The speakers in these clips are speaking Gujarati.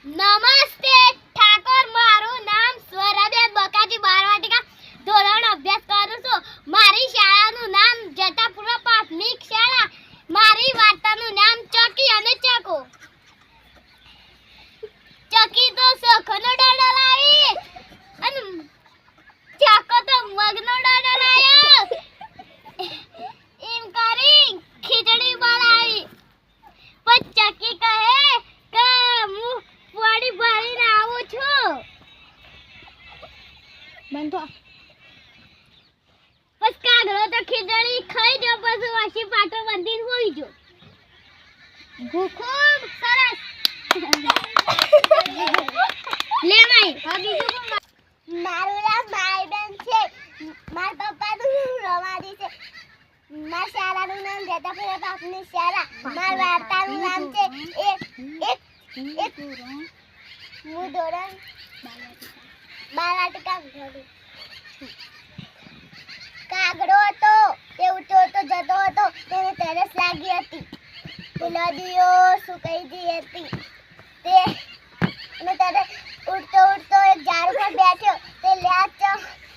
નમસ્તે ઠાકોર, મારું નામ સ્વરાબેન બકાજી બારવાટિકા ધોરણ અભ્યાસ કરું છું. મારી શાળાનું નામ જતાપુર પ્રાથમિક શાળા. મારી વાર્તાનું નામ ચકી અને ચકો. ચકી તો શોખનો દાડો લાવી અને ચકો તો મગનો દાડો લાવ્યો. એમ કરી ખીચડી બનાવી. પણ ચકી કહે કે હું વાડી ભરીને આવું છું. બંધો બસ કાગળો તો ખીચડી ખાઈ જો, પછી વાસી પાટો બંધીને હોઈ જો. ખૂબ સરસ. લે માઈ હા બીજું મારું નામ માઈબેન છે. મારા પપ્પાનું નામ રવાડી છે. મારા શાળાનું નામ જતાપુર પ્રાથમિક શાળા. મારા વાર્તાનું નામ છે એક હું ધોરણ બારવાટિકા ભણું. કાગડો હતો તે ઉડતો જતો હતો. તેને તરસ લાગી હતી. તે નદીઓ સુકાઈ ગઈ હતી. તે તરસ ઉડતો એક ઝાડ પર બેઠો.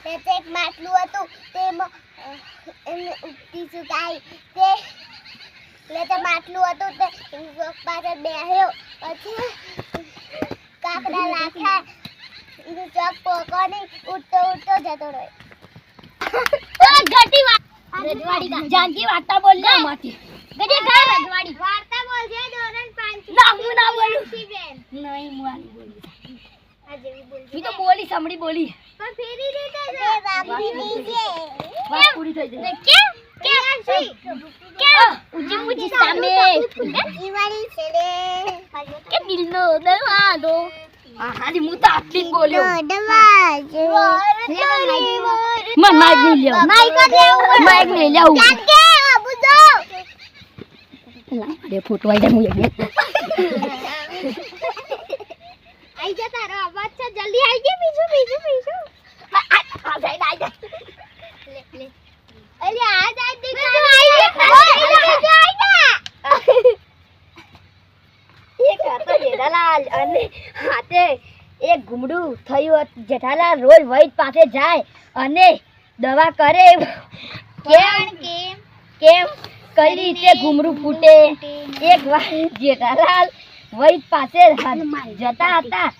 તે એક માટલું હતું. તેમાં ઉગતી સુકાઈ. તે માટલું હતું તે પાછળ બેહ્યો. પછી કાકડા લાખ્યા. ચોક પોકોની ઉડતો જતો રહ્યો. ગટી રજવાડી જાનકી વાર્તા બોલ લે માટી. ગટી ગા રજવાડી વાર્તા બોલ છે ધોરણ 5. ના હું ના બોલું બેન. નહીં હું આની બોલી. આજે બોલ. મી તો બોલી સાંભળી બોલી. પણ ફેરી દેતા છે બાપરી છે. વાત પૂરી થઈ જાય. કે ઉજી સામે ઈવાળી છે લે. કે દિલનો દરવાજો. હાજી હું તો આટલી જ બોલ્યો. માઈક નહીં લેવું. માઈક નહીં લેવું. અરે ફોટો આવી જાય હું આઈ જા. તારો અવાજ છે જલ્દી આઈ જા. બીજું આ જાય લે અલે આ જાય દીકરા આઈ જા. એક હતો જેઠાલાલ અને હાથે એક ગુમડું થયું. જેઠાલાલ રોજ વૈદ પાસે જાય અને દવા કરે. કેમ કઈ રીતે ગુમડું ફૂટે. એક વાર જેઠાલાલ વૈદ પાસે જતા હતા.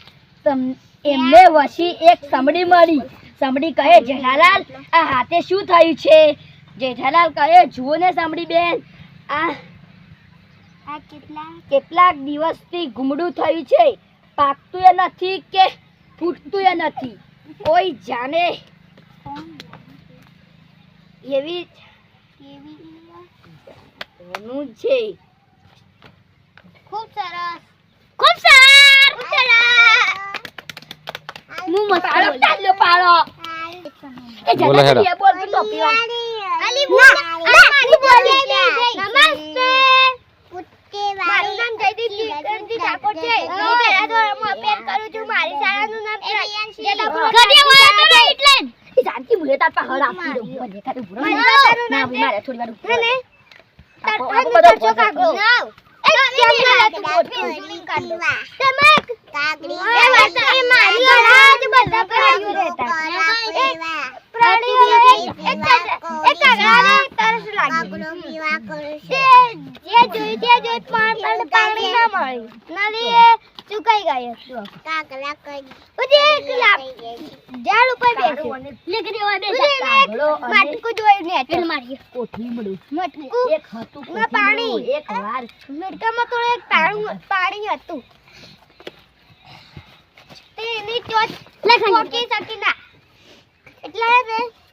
એમને વસી એક સમડી મળી. સમડી કહે જેઠાલાલ આ હાથે શું થયું છે. જેઠાલાલ કહે જુઓ ને સમડી બેન, આ કેટલાક દિવસથી ગુમડું થયું છે. પાકતું એ નથી કે ફૂટતું એ નથી. કોઈ જાણે એવી છે. ખૂબ સરસ. હું મત પાડો પાડો. એ જલ્દી બોલ તો ટોપી અલી બોલ. નમસ્તે. મારું નામ જયદીપ ઠાકોર છે. હું પહેલા ધોરણમાં અભ્યાસ કરું છું. મારી શાળાનું નામ જતાપુર એટલે એ જાનકી મુલે તાર પા હળ આપી દઉં. મને કાઢો ભૂરો ના મારે થોડી વાર ઉભો ને. તાર બધો કાગડો નાવ એ કેમ ના તું બોલ કાઢો. તમે કાગડી એ વાર્તા એ મારી આજ બધા પ્રાણીઓ રહેતા. પ્રાણીઓ એક કાગડાને તરસ લાગી. પીવા કરશે જે જોઈ પાણી ના મળી. નદી એ સુકાઈ ગઈ. કાગડા કઈ પછી એક ઝાડ ઉપર બેઠો. લેકરી ઓય બેઠા કાગડો મટકુ જોઈને એટલે મારી કોઠી મળ્યું. મટકુ એક હતું પાણી. એક વાર મટકામાં તો એક પાણી હતું. તેની ચોચ કોકી સકી ના. એટલે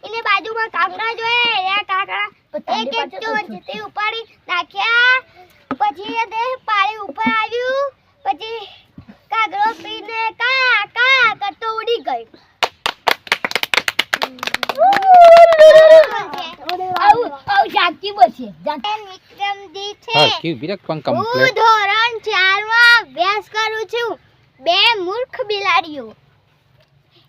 એને બાજુમાં કાગડા જોયે. એ કાગડા એક ચોચ તે ઉપાડી નાખ્યા. પછી એ પાણી ઉપર આવ્યું. પછી કાગડો પીને કા કરતો ઉડી ગઈ. આવું જાગતી બોલશે. વિક્રમજી છે. હું ધોરણ 4 માં અભ્યાસ કરું છું. બે મૂર્ખ બિલાડીઓ.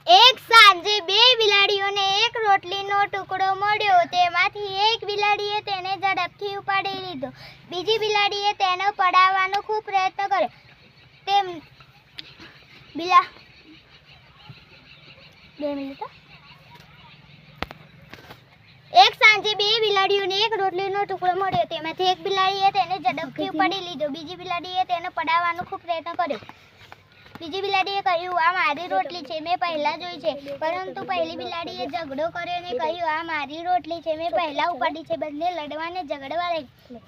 એક સાંજે બે બિલાડીઓને એક રોટલીનો ટુકડો મળ્યો. તેમાંથી એક બિલાડીએ તેને ઝડપથી ઉપાડી લીધો. બીજી બિલાડીએ તેને પડાવવાનો ખૂબ પ્રયત્ન કર્યો. મિનિટ એક સાંજે બે બિલાડીઓને એક રોટલીનો ટુકડો મળ્યો. તેમાંથી એક બિલાડીએ તેને ઝડપથી ઉપાડી લીધો. બીજી બિલાડીએ તેને પડાવવાનો ખૂબ પ્રયત્ન કર્યો. બીજી બિલાડીએ કહ્યું, આ મારી રોટલી છે, મેં પહેલા જોઈ છે. પરંતુ પહેલી બિલાડીએ ઝઘડો કર્યો અને કહ્યું, આ મારી રોટલી છે, મેં પહેલા ઉપાડી છે. બંને લડવાને ઝઘડવા લાગ્યા.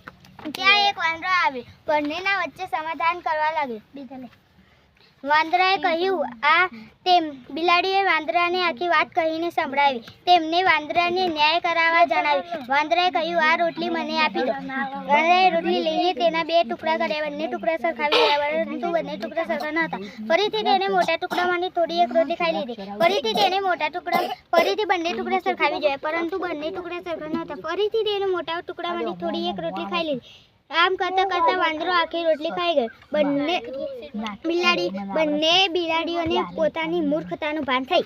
ત્યાં એક વાંદરો આવ્યો. બંનેના વચ્ચે સમાધાન કરવા લાગ્યો. વાંદરાએ કહ્યું, બિલાડીએ વાંદરાને આખી વાત કહીને સંભળાવી. તેમને વાંદરાને ન્યાય કરાવવા જણાવ્યું. વાંદરાએ કહ્યું, આ રોટલી મને આપી દો. વાંદરાએ રોટલી લઈને તેના બે ટુકડા કર્યા. બંને ટુકડા સરખાવી ગયા, પરંતુ બંને ટુકડા સરખા ન હતા. ફરીથી તેને મોટા ટુકડામાંથી થોડી એક રોટલી ખાઈ લીધી. ફરીથી તેને ફરીથી બંને ટુકડા સરખાવી જોયા, પરંતુ બંને ટુકડા સરખા ન હતા. ફરીથી તેને મોટા ટુકડામાંથી થોડી એક રોટલી ખાઈ લીધી. આમ કરતા કરતા વાંદરો આખી રોટલી ખાઈ ગયો. બંને બિલાડીઓને પોતાની મૂર્ખતાનું ભાન થઈ.